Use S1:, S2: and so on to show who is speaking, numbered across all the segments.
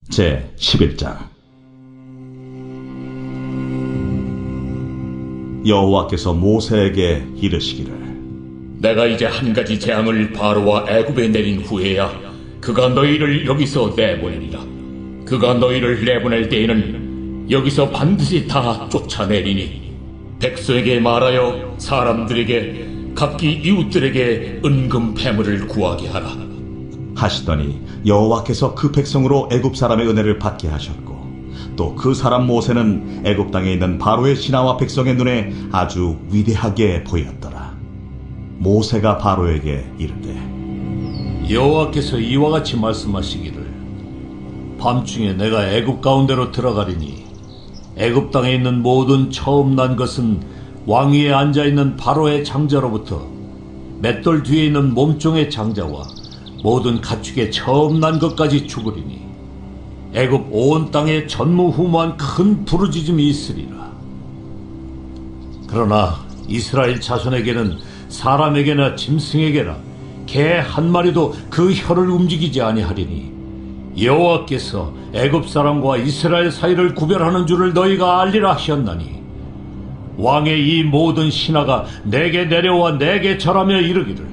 S1: 제 11장. 여호와께서 모세에게 이르시기를,
S2: 내가 이제 한 가지 재앙을 바로와 애굽에 내린 후에야 그가 너희를 여기서 내보내리라. 그가 너희를 내보낼 때에는 여기서 반드시 다 쫓아내리니 백성에게 말하여 사람들에게 각기 이웃들에게 은금 패물을 구하게 하라
S1: 하시더니 여호와께서 그 백성으로 애굽 사람의 은혜를 받게 하셨고, 또 그 사람 모세는 애굽 땅에 있는 바로의 신하와 백성의 눈에 아주 위대하게 보였더라. 모세가 바로에게 이르되,
S3: 여호와께서 이와 같이 말씀하시기를, 밤중에 내가 애굽 가운데로 들어가리니 애굽 땅에 있는 모든 처음 난 것은 왕위에 앉아있는 바로의 장자로부터 맷돌 뒤에 있는 몸종의 장자와 모든 가축의 처음 난 것까지 죽으리니 애굽 온 땅에 전무후무한 큰 부르짖음이 있으리라. 그러나 이스라엘 자손에게는 사람에게나 짐승에게나 개 한 마리도 그 혀를 움직이지 아니하리니 여호와께서 애굽 사람과 이스라엘 사이를 구별하는 줄을 너희가 알리라 하셨나니, 왕의 이 모든 신하가 내게 내려와 내게 절하며 이르기를,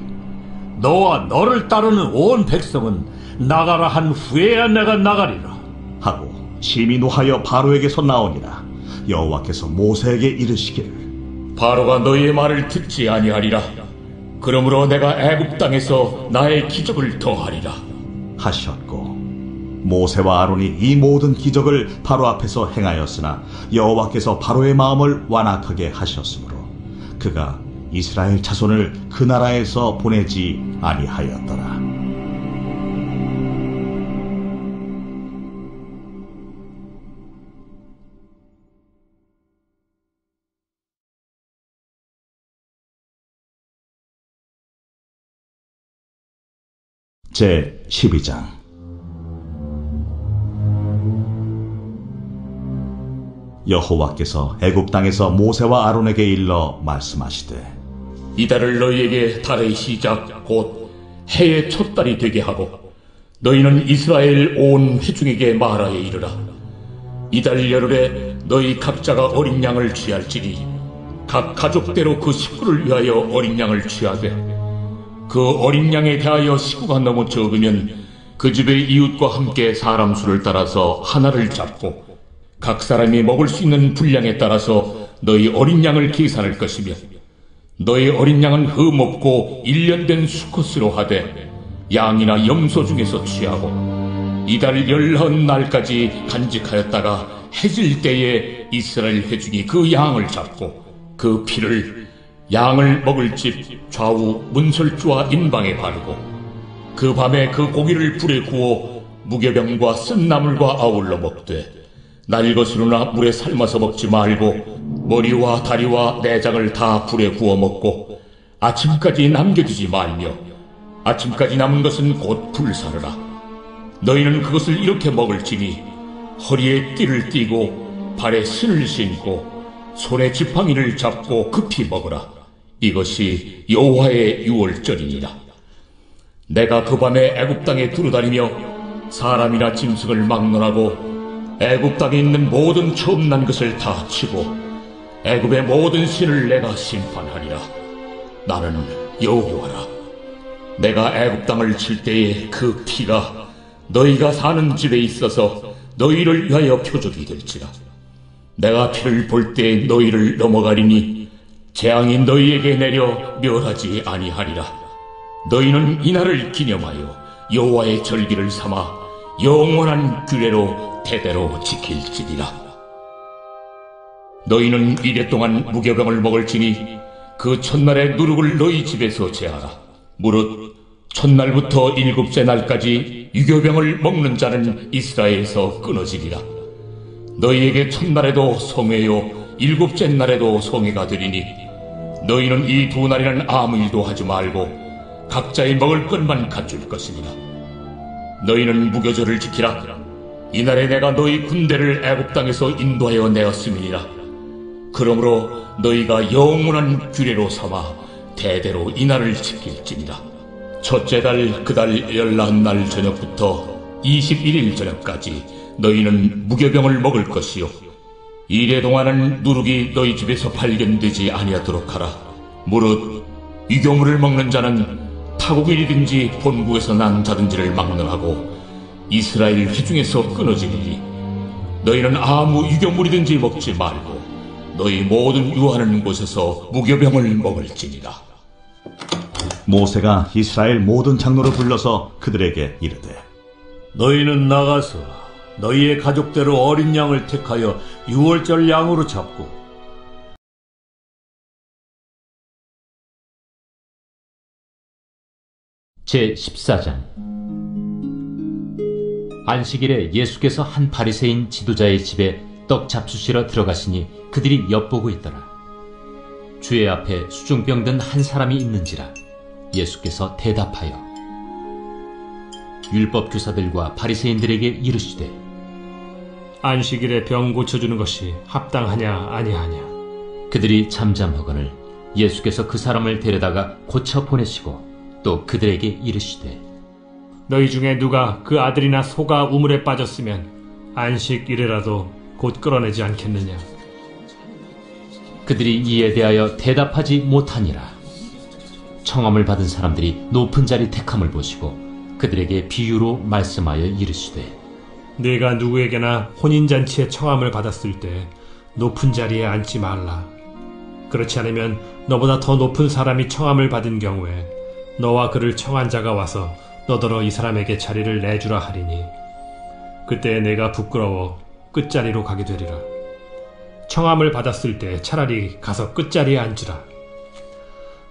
S3: 너와 너를 따르는 온 백성은 나가라 한 후에야 내가 나가리라
S1: 하고 심히 노하여 바로에게서 나오니라. 여호와께서 모세에게 이르시기를,
S2: 바로가 너희의 말을 듣지 아니하리라. 그러므로 내가 애굽 땅에서 나의 기적을 더하리라
S1: 하셨고, 모세와 아론이 이 모든 기적을 바로 앞에서 행하였으나 여호와께서 바로의 마음을 완악하게 하셨으므로 그가 이스라엘 자손을 그 나라에서 보내지 아니하였더라. 제 12장. 여호와께서 애굽 땅에서 모세와 아론에게 일러 말씀하시되,
S2: 이달을 너희에게 달의 시작 곧 해의 첫 달이 되게 하고 너희는 이스라엘 온 회중에게 말하여 이르라. 이달 열흘에 너희 각자가 어린 양을 취할지니 각 가족대로 그 식구를 위하여 어린 양을 취하되, 그 어린 양에 대하여 식구가 너무 적으면 그 집의 이웃과 함께 사람 수를 따라서 하나를 잡고 각 사람이 먹을 수 있는 분량에 따라서 너희 어린 양을 계산할 것이며, 너희 어린 양은 흠없고 1년 된 수컷으로 하되 양이나 염소 중에서 취하고 이달 19날까지 간직하였다가 해질 때에 이스라엘 회중이 그 양을 잡고 그 피를 양을 먹을 집 좌우 문설주와 인방에 바르고 그 밤에 그 고기를 불에 구워 무교병과 쓴 나물과 아울러 먹되, 날 것으로나 물에 삶아서 먹지 말고 머리와 다리와 내장을 다 불에 구워 먹고 아침까지 남겨두지 말며, 아침까지 남은 것은 곧 불사르라. 너희는 그것을 이렇게 먹을지니 허리에 띠를 띠고 발에 신을 신고 손에 지팡이를 잡고 급히 먹으라. 이것이 여호와의 유월절이니라. 내가 그 밤에 애굽 땅에 두루다니며 사람이나 짐승을 막론하고 애굽 땅에 있는 모든 처음 난 것을 다 치고 애굽의 모든 신을 내가 심판하리라. 나는 여호와라. 내가 애굽 땅을 칠 때에 그 피가 너희가 사는 집에 있어서 너희를 위하여 표적이 될지라. 내가 피를 볼 때 너희를 넘어가리니 재앙이 너희에게 내려 멸하지 아니하리라. 너희는 이날을 기념하여 여호와의 절기를 삼아 영원한 규례로 대대로 지킬지니라. 너희는 이래 동안 무교병을 먹을지니 그 첫날의 누룩을 너희 집에서 제하라. 무릇 첫날부터 7째 날까지 유교병을 먹는 자는 이스라엘에서 끊어지리라. 너희에게 첫날에도 성회요 7째 날에도 성회가 되리니 너희는 이 2날에는 아무 일도 하지 말고 각자의 먹을 것만 갖출 것이니라. 너희는 무교절을 지키라. 이날에 내가 너희 군대를 애굽 땅에서 인도하여 내었음이니라. 그러므로 너희가 영원한 규례로 삼아 대대로 이날을 지킬지니라. 첫째 달 그 달 19날 저녁부터 21일 저녁까지 너희는 무교병을 먹을 것이요 이래 동안은 누룩이 너희 집에서 발견되지 아니하도록 하라. 무릇 유교물을 먹는 자는 타국인이든지 본국에서 난 자든지를 망령하고 이스라엘 회중에서 끊어지리니 너희는 아무 유교물이든지 먹지 말고 너희 모든 유하는 곳에서 무교병을 먹을지니라.
S1: 모세가 이스라엘 모든 장로를 불러서 그들에게 이르되
S3: 너희는 나가서 너희의 가족대로 어린 양을 택하여 유월절 양으로 잡고
S4: 제14장. 안식일에 예수께서 한 바리새인 지도자의 집에 떡 잡수시러 들어가시니 그들이 엿보고 있더라. 주의 앞에 수중병 든 한 사람이 있는지라. 예수께서 대답하여 율법 교사들과 바리새인들에게 이르시되
S5: 안식일에 병 고쳐주는 것이 합당하냐 아니하냐.
S4: 그들이 잠잠하거늘 예수께서 그 사람을 데려다가 고쳐 보내시고 또 그들에게 이르시되
S5: 너희 중에 누가 그 아들이나 소가 우물에 빠졌으면 안식일에라도 곧 끌어내지 않겠느냐.
S4: 그들이 이에 대하여 대답하지 못하니라. 청함을 받은 사람들이 높은 자리 택함을 보시고 그들에게 비유로 말씀하여 이르시되
S5: 네가 누구에게나 혼인잔치에 청함을 받았을 때 높은 자리에 앉지 말라. 그렇지 않으면 너보다 더 높은 사람이 청함을 받은 경우에 너와 그를 청한 자가 와서 너더러 이 사람에게 자리를 내주라 하리니 그때 내가 부끄러워 끝자리로 가게 되리라. 청함을 받았을 때 차라리 가서 끝자리에 앉으라.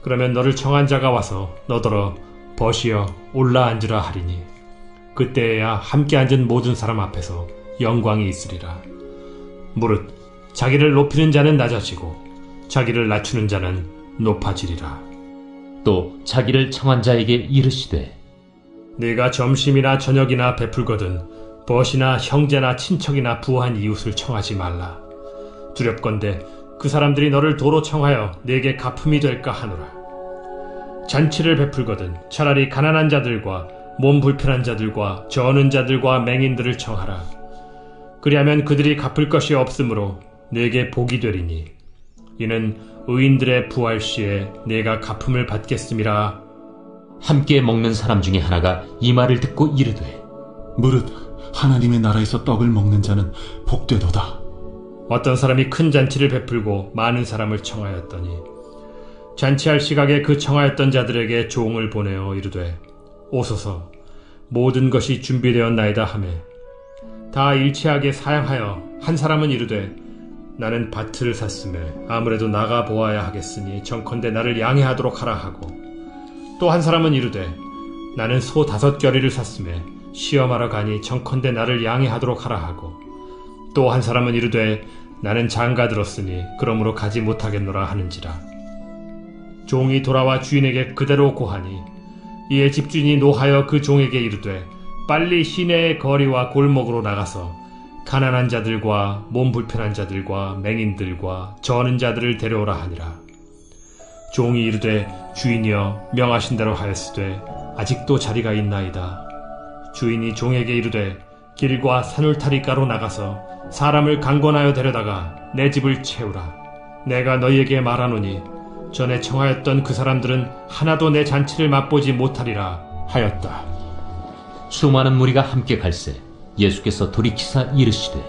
S5: 그러면 너를 청한 자가 와서 너더러 벗이여 올라 앉으라 하리니 그때에야 함께 앉은 모든 사람 앞에서 영광이 있으리라. 무릇 자기를 높이는 자는 낮아지고 자기를 낮추는 자는 높아지리라.
S4: 또 자기를 청한 자에게 이르시되
S5: 네가 점심이나 저녁이나 베풀거든 벗이나 형제나 친척이나 부한 이웃을 청하지 말라. 두렵건대 그 사람들이 너를 도로 청하여 네게 갚음이 될까 하노라. 잔치를 베풀거든 차라리 가난한 자들과 몸 불편한 자들과 저는 자들과 맹인들을 청하라. 그리하면 그들이 갚을 것이 없으므로 네게 복이 되리니 이는 의인들의 부활 시에 내가 갚음을 받겠음이라.
S4: 함께 먹는 사람 중에 하나가 이 말을 듣고 이르되
S6: 무릇 하나님의 나라에서 떡을 먹는 자는 복되도다.
S5: 어떤 사람이 큰 잔치를 베풀고 많은 사람을 청하였더니 잔치할 시각에 그 청하였던 자들에게 종을 보내어 이르되 오소서 모든 것이 준비되었나이다 하매 다 일치하게 사양하여 한 사람은 이르되 나는 밭을 샀음에 아무래도 나가 보아야 하겠으니 정컨대 나를 양해하도록 하라 하고 또 한 사람은 이르되 나는 소 5겨리를 샀음에 시험하러 가니 정컨대 나를 양해하도록 하라 하고 또 한 사람은 이르되 나는 장가 들었으니 그러므로 가지 못하겠노라 하는지라. 종이 돌아와 주인에게 그대로 고하니 이에 집주인이 노하여 그 종에게 이르되 빨리 시내의 거리와 골목으로 나가서 가난한 자들과 몸 불편한 자들과 맹인들과 저는 자들을 데려오라 하니라. 종이 이르되 주인이여 명하신 대로 하였으되 아직도 자리가 있나이다. 주인이 종에게 이르되 길과 산울타리가로 나가서 사람을 강권하여 데려다가 내 집을 채우라. 내가 너희에게 말하노니 전에 청하였던 그 사람들은 하나도 내 잔치를 맛보지 못하리라 하였다.
S4: 수많은 무리가 함께 갈새 예수께서 돌이키사 이르시되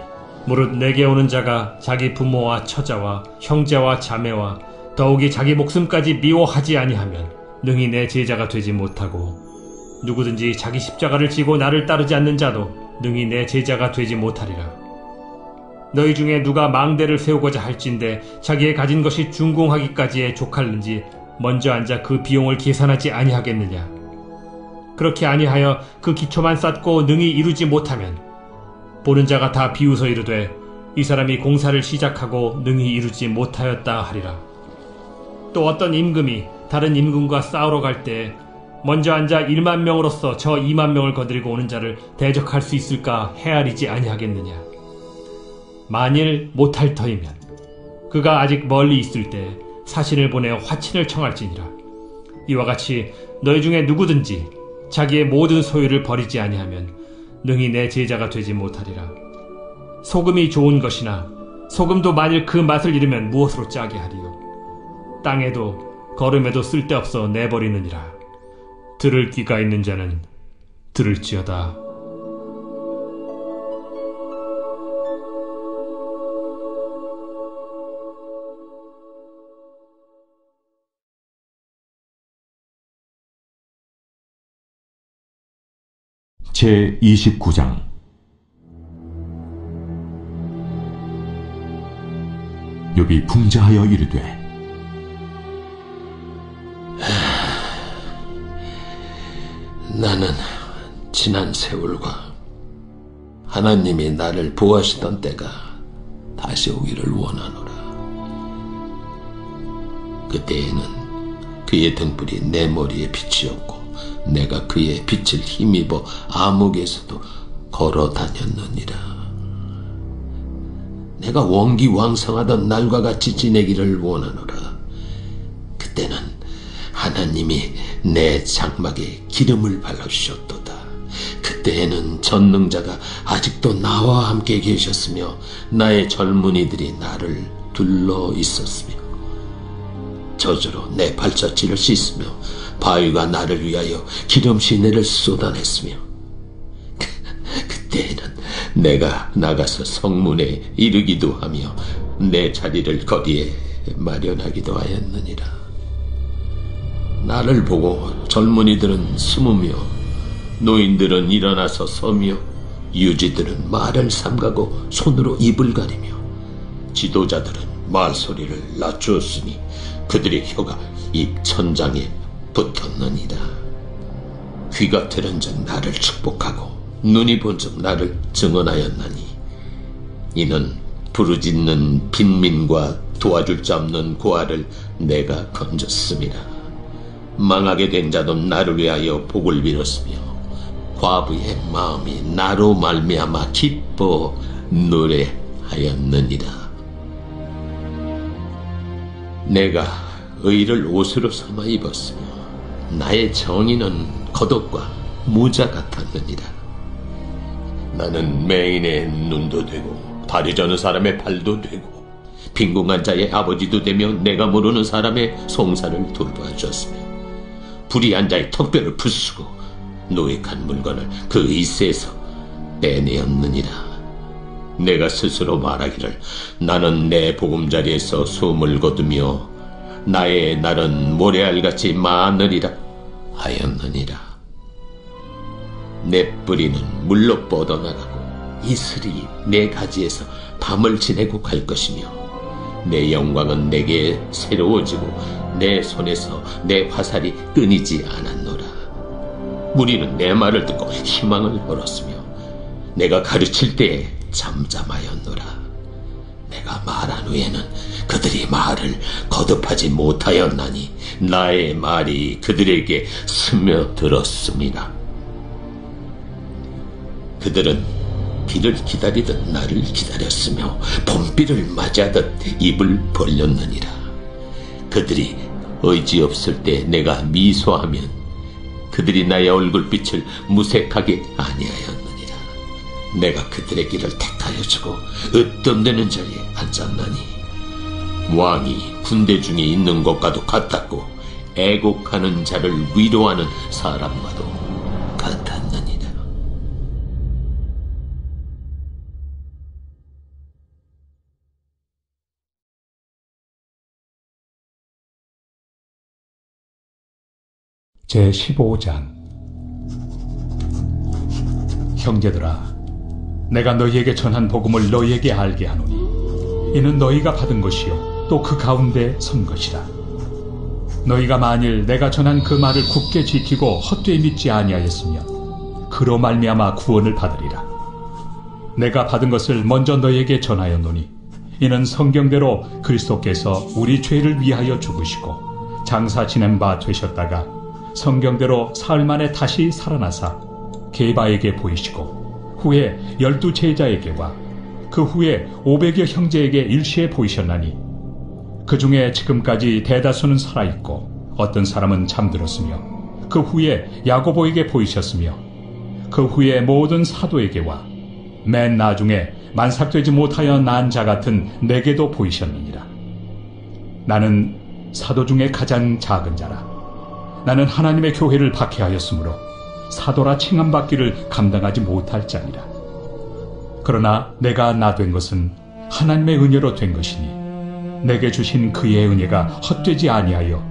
S5: 무릇 내게 오는 자가 자기 부모와 처자와 형제와 자매와 더욱이 자기 목숨까지 미워하지 아니하면 능히 내 제자가 되지 못하고 누구든지 자기 십자가를 지고 나를 따르지 않는 자도 능히 내 제자가 되지 못하리라. 너희 중에 누가 망대를 세우고자 할진대 자기의 가진 것이 준공하기까지에 족할는지 먼저 앉아 그 비용을 계산하지 아니하겠느냐. 그렇게 아니하여 그 기초만 쌓고 능히 이루지 못하면 보는 자가 다 비웃어 이르되 이 사람이 공사를 시작하고 능히 이루지 못하였다 하리라. 또 어떤 임금이 다른 임금과 싸우러 갈 때 먼저 앉아 1만 명으로서 저 2만 명을 거느리고 오는 자를 대적할 수 있을까 헤아리지 아니하겠느냐. 만일 못할 터이면 그가 아직 멀리 있을 때 사신을 보내어 화친을 청할지니라. 이와 같이 너희 중에 누구든지 자기의 모든 소유를 버리지 아니하면 능히 내 제자가 되지 못하리라. 소금이 좋은 것이나 소금도 만일 그 맛을 잃으면 무엇으로 짜게 하리요. 땅에도 거름에도 쓸데없어 내버리느니라. 들을 귀가 있는 자는 들을지어다.
S1: 제29장 욥이 풍자하여 이르되
S7: 나는 지난 세월과 하나님이 나를 보호하시던 때가 다시 오기를 원하노라. 그때에는 그의 등불이 내 머리에 빛이었고 내가 그의 빛을 힘입어 암흑에서도 걸어 다녔느니라. 내가 원기왕성하던 날과 같이 지내기를 원하노라. 그때는 하나님이 내 장막에 기름을 발라주셨도다. 그때에는 전능자가 아직도 나와 함께 계셨으며 나의 젊은이들이 나를 둘러 있었으며 저주로 내 발자취를 씻으며 바위가 나를 위하여 기름 시내를 쏟아냈으며 그때에는 내가 나가서 성문에 이르기도 하며 내 자리를 거리에 마련하기도 하였느니라. 나를 보고 젊은이들은 숨으며 노인들은 일어나서 서며 유지들은 말을 삼가고 손으로 입을 가리며 지도자들은 말소리를 낮추었으니 그들의 혀가 입 천장에 붙었느니라. 귀가 들은 즉 나를 축복하고 눈이 본 즉 나를 증언하였나니 이는 부르짖는 빈민과 도와줄 자 없는 고아를 내가 건졌음이라. 망하게 된 자도 나를 위하여 복을 빌었으며 과부의 마음이 나로 말미암아 기뻐 노래하였느니라. 내가 의를 옷으로 삼아 입었으며 나의 정의는 겉옷과 모자 같았느니라. 나는 맹인의 눈도 되고 다리 저는 사람의 발도 되고 빈궁한 자의 아버지도 되며 내가 모르는 사람의 송사를 돌봐주었으며 불의한 자의 턱뼈를 부수고 노획한 물건을 그 이새에서 빼내었느니라. 내가 스스로 말하기를 나는 내 보금자리에서 숨을 거두며 나의 날은 모래알같이 많으리라 하였느니라. 내 뿌리는 물로 뻗어나가고 이슬이 내 가지에서 밤을 지내고 갈 것이며 내 영광은 내게 새로워지고 내 손에서 내 화살이 끊이지 않았노라. 무리는 내 말을 듣고 희망을 걸었으며 내가 가르칠 때에 잠잠하였노라. 내가 말한 후에는 그들이 말을 거듭하지 못하였나니 나의 말이 그들에게 스며들었습니다. 그들은 비를 기다리듯 나를 기다렸으며 봄비를 맞이하듯 입을 벌렸느니라. 그들이 의지없을 때 내가 미소하면 그들이 나의 얼굴빛을 무색하게 아니하였느니라. 내가 그들의 길을 택하여 주고 으뜸되는 자리에 앉았나니 왕이 군대 중에 있는 것과도 같았고 애곡하는 자를 위로하는 사람과도 같았느니라.
S8: 제15장 형제들아, 내가 너희에게 전한 복음을 너희에게 알게 하노니 이는 너희가 받은 것이요 또 그 가운데 선 것이라. 너희가 만일 내가 전한 그 말을 굳게 지키고 헛되이 믿지 아니하였으면 그로 말미암아 구원을 받으리라. 내가 받은 것을 먼저 너희에게 전하였노니 이는 성경대로 그리스도께서 우리 죄를 위하여 죽으시고 장사 지낸 바 되셨다가 성경대로 사흘 만에 다시 살아나사 게바에게 보이시고 후에 12 제자에게와 그 후에 500여 형제에게 일시에 보이셨나니 그 중에 지금까지 대다수는 살아있고 어떤 사람은 잠들었으며 그 후에 야고보에게 보이셨으며 그 후에 모든 사도에게와 맨 나중에 만삭되지 못하여 난 자 같은 내게도 보이셨느니라. 나는 사도 중에 가장 작은 자라. 나는 하나님의 교회를 박해하였으므로 사도라 칭함받기를 감당하지 못할 자니라. 그러나 내가 나 된 것은 하나님의 은혜로 된 것이니 내게 주신 그의 은혜가 헛되지 아니하여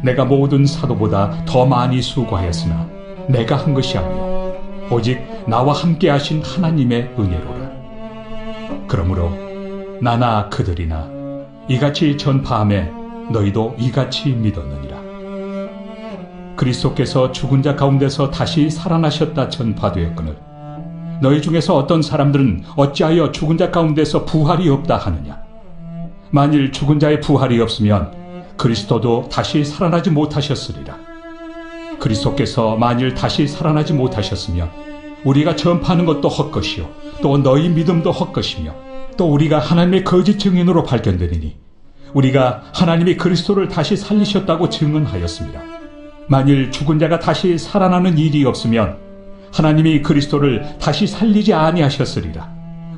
S8: 내가 모든 사도보다 더 많이 수고하였으나 내가 한 것이 아니요 오직 나와 함께 하신 하나님의 은혜로라. 그러므로 나나 그들이나 이같이 전파함에 너희도 이같이 믿었느니라. 그리스도께서 죽은 자 가운데서 다시 살아나셨다 전파되었거늘 너희 중에서 어떤 사람들은 어찌하여 죽은 자 가운데서 부활이 없다 하느냐. 만일 죽은 자의 부활이 없으면 그리스도도 다시 살아나지 못하셨으리라. 그리스도께서 만일 다시 살아나지 못하셨으면 우리가 전파하는 것도 헛것이요 또 너희 믿음도 헛것이며 또 우리가 하나님의 거짓 증인으로 발견되리니 우리가 하나님이 그리스도를 다시 살리셨다고 증언하였습니다. 만일 죽은 자가 다시 살아나는 일이 없으면 하나님이 그리스도를 다시 살리지 아니하셨으리라.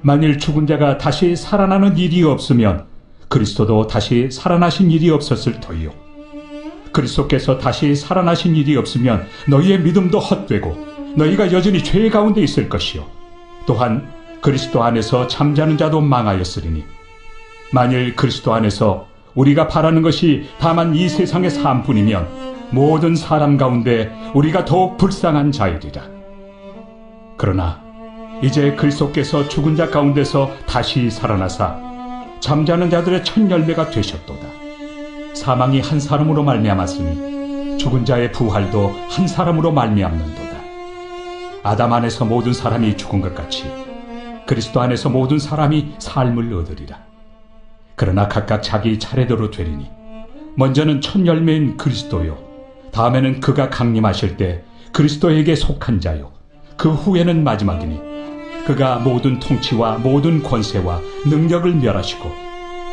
S8: 만일 죽은 자가 다시 살아나는 일이 없으면 그리스도도 다시 살아나신 일이 없었을 터이요. 그리스도께서 다시 살아나신 일이 없으면 너희의 믿음도 헛되고 너희가 여전히 죄 가운데 있을 것이요. 또한 그리스도 안에서 잠자는 자도 망하였으리니 만일 그리스도 안에서 우리가 바라는 것이 다만 이 세상의 삶뿐이면 모든 사람 가운데 우리가 더욱 불쌍한 자이리라. 그러나 이제 그리스도께서 죽은 자 가운데서 다시 살아나사 잠자는 자들의 첫 열매가 되셨도다. 사망이 한 사람으로 말미암았으니 죽은 자의 부활도 한 사람으로 말미암는도다. 아담 안에서 모든 사람이 죽은 것 같이 그리스도 안에서 모든 사람이 삶을 얻으리라. 그러나 각각 자기 차례대로 되리니 먼저는 첫 열매인 그리스도요 다음에는 그가 강림하실 때 그리스도에게 속한 자요 그 후에는 마지막이니 그가 모든 통치와 모든 권세와 능력을 멸하시고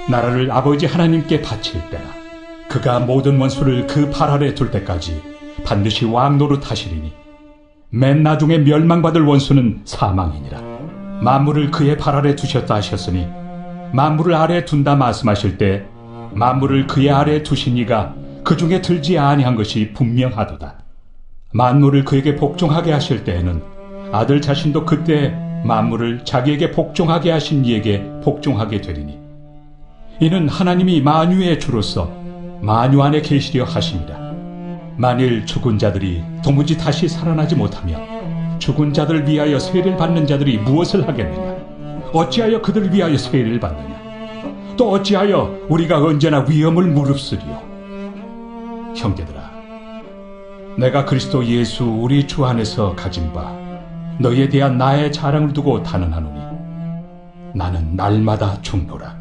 S8: 나라를 아버지 하나님께 바칠 때라. 그가 모든 원수를 그 발 아래 둘 때까지 반드시 왕 노릇하시리니 맨 나중에 멸망받을 원수는 사망이니라. 만물을 그의 발 아래 두셨다 하셨으니 만물을 아래 둔다 말씀하실 때 만물을 그의 아래 두신 이가 그 중에 들지 아니한 것이 분명하도다. 만물을 그에게 복종하게 하실 때에는 아들 자신도 그때 만물을 자기에게 복종하게 하신 이에게 복종하게 되리니 이는 하나님이 만유의 주로서 만유 안에 계시려 하심이라. 만일 죽은 자들이 도무지 다시 살아나지 못하면 죽은 자들을 위하여 세례를 받는 자들이 무엇을 하겠느냐? 어찌하여 그들을 위하여 세례를 받느냐? 또 어찌하여 우리가 언제나 위험을 무릅쓰리요? 형제들아, 내가 그리스도 예수 우리 주 안에서 가진 바 너희에 대한 나의 자랑을 두고 단언하노니 나는 날마다 죽노라.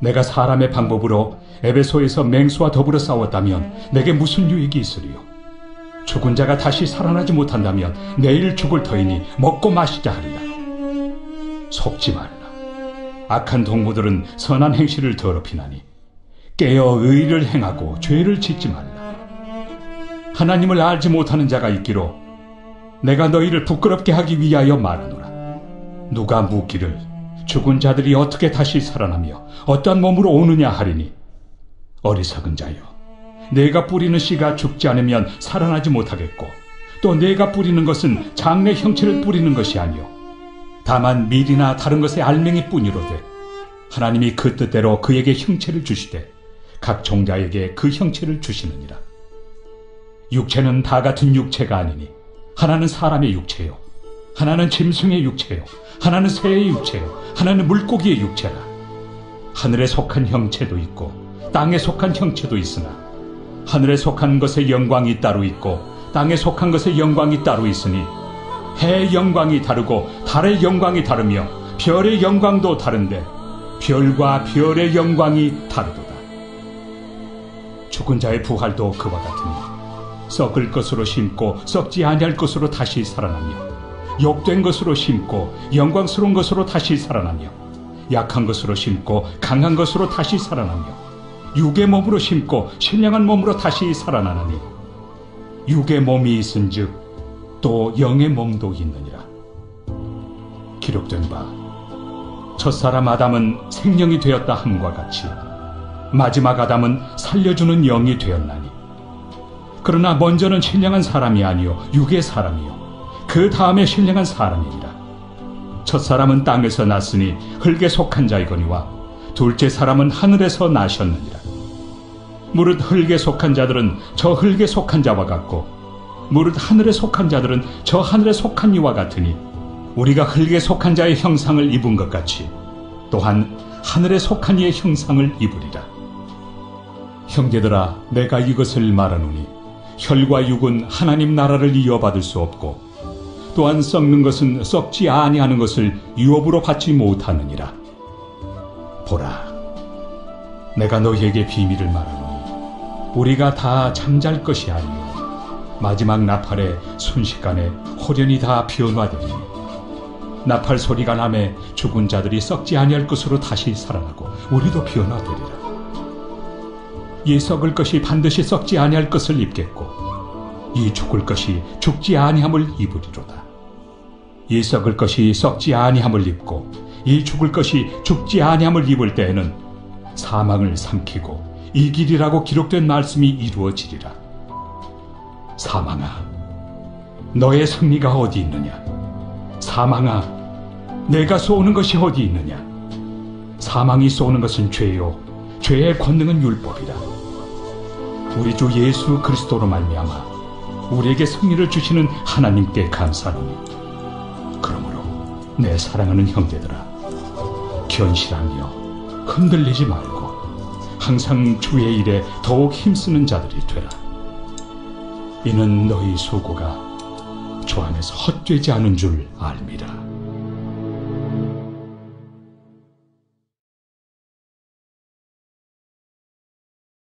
S8: 내가 사람의 방법으로 에베소에서 맹수와 더불어 싸웠다면 내게 무슨 유익이 있으리요? 죽은 자가 다시 살아나지 못한다면 내일 죽을 터이니 먹고 마시자 하리라. 속지 말라. 악한 동무들은 선한 행실을 더럽히나니 깨어 의를 행하고 죄를 짓지 말라. 하나님을 알지 못하는 자가 있기로 내가 너희를 부끄럽게 하기 위하여 말하노라. 누가 묻기를 죽은 자들이 어떻게 다시 살아나며 어떠한 몸으로 오느냐 하리니 어리석은 자여, 내가 뿌리는 씨가 죽지 않으면 살아나지 못하겠고 또 내가 뿌리는 것은 장래 형체를 뿌리는 것이 아니요 다만 밀이나 다른 것의 알맹이 뿐이로되 하나님이 그 뜻대로 그에게 형체를 주시되 각 종자에게 그 형체를 주시느니라. 육체는 다 같은 육체가 아니니 하나는 사람의 육체요 하나는 짐승의 육체요 하나는 새의 육체요 하나는 물고기의 육체라. 하늘에 속한 형체도 있고 땅에 속한 형체도 있으나 하늘에 속한 것의 영광이 따로 있고 땅에 속한 것의 영광이 따로 있으니 해의 영광이 다르고 달의 영광이 다르며 별의 영광도 다른데 별과 별의 영광이 다르도다. 죽은 자의 부활도 그와 같으니 썩을 것으로 심고 썩지 아니할 것으로 다시 살아나며 욕된 것으로 심고 영광스러운 것으로 다시 살아나며 약한 것으로 심고 강한 것으로 다시 살아나며 육의 몸으로 심고 신령한 몸으로 다시 살아나느니 육의 몸이 있은즉 또 영의 몸도 있느니라. 기록된 바 첫사람 아담은 생명이 되었다 함과 같이 마지막 아담은 살려주는 영이 되었나니, 그러나 먼저는 신령한 사람이 아니요 육의 사람이요 그 다음에 신령한 사람이니라. 첫사람은 땅에서 났으니 흙에 속한 자이거니와 둘째 사람은 하늘에서 나셨느니라. 무릇 흙에 속한 자들은 저 흙에 속한 자와 같고 무릇 하늘에 속한 자들은 저 하늘에 속한 이와 같으니, 우리가 흙에 속한 자의 형상을 입은 것 같이 또한 하늘에 속한 이의 형상을 입으리라. 형제들아, 내가 이것을 말하노니 혈과 육은 하나님 나라를 이어받을 수 없고 또한 썩는 것은 썩지 아니하는 것을 유업으로 받지 못하느니라. 보라, 내가 너희에게 비밀을 말하노니 우리가 다 잠잘 것이 아니요 마지막 나팔에 순식간에 호련히 다 변화되리니, 나팔 소리가 나매 죽은 자들이 썩지 아니할 것으로 다시 살아나고 우리도 변화되리라. 이 썩을 것이 반드시 썩지 아니할 것을 입겠고 이 죽을 것이 죽지 아니함을 입으리로다. 이 썩을 것이 썩지 아니함을 입고 이 죽을 것이 죽지 아니함을 입을 때에는 사망을 삼키고 이 길이라고 기록된 말씀이 이루어지리라. 사망아, 너의 승리가 어디 있느냐? 사망아, 내가 쏘는 것이 어디 있느냐? 사망이 쏘는 것은 죄요 죄의 권능은 율법이라. 우리 주 예수 그리스도로 말미암아 우리에게 승리를 주시는 하나님께 감사하노니, 그러므로 내 사랑하는 형제들아, 견실하며 흔들리지 말고 항상 주의 일에 더욱 힘쓰는 자들이 되라. 이는 너희 수고가 주 안에서 헛되지 않은 줄 알미라.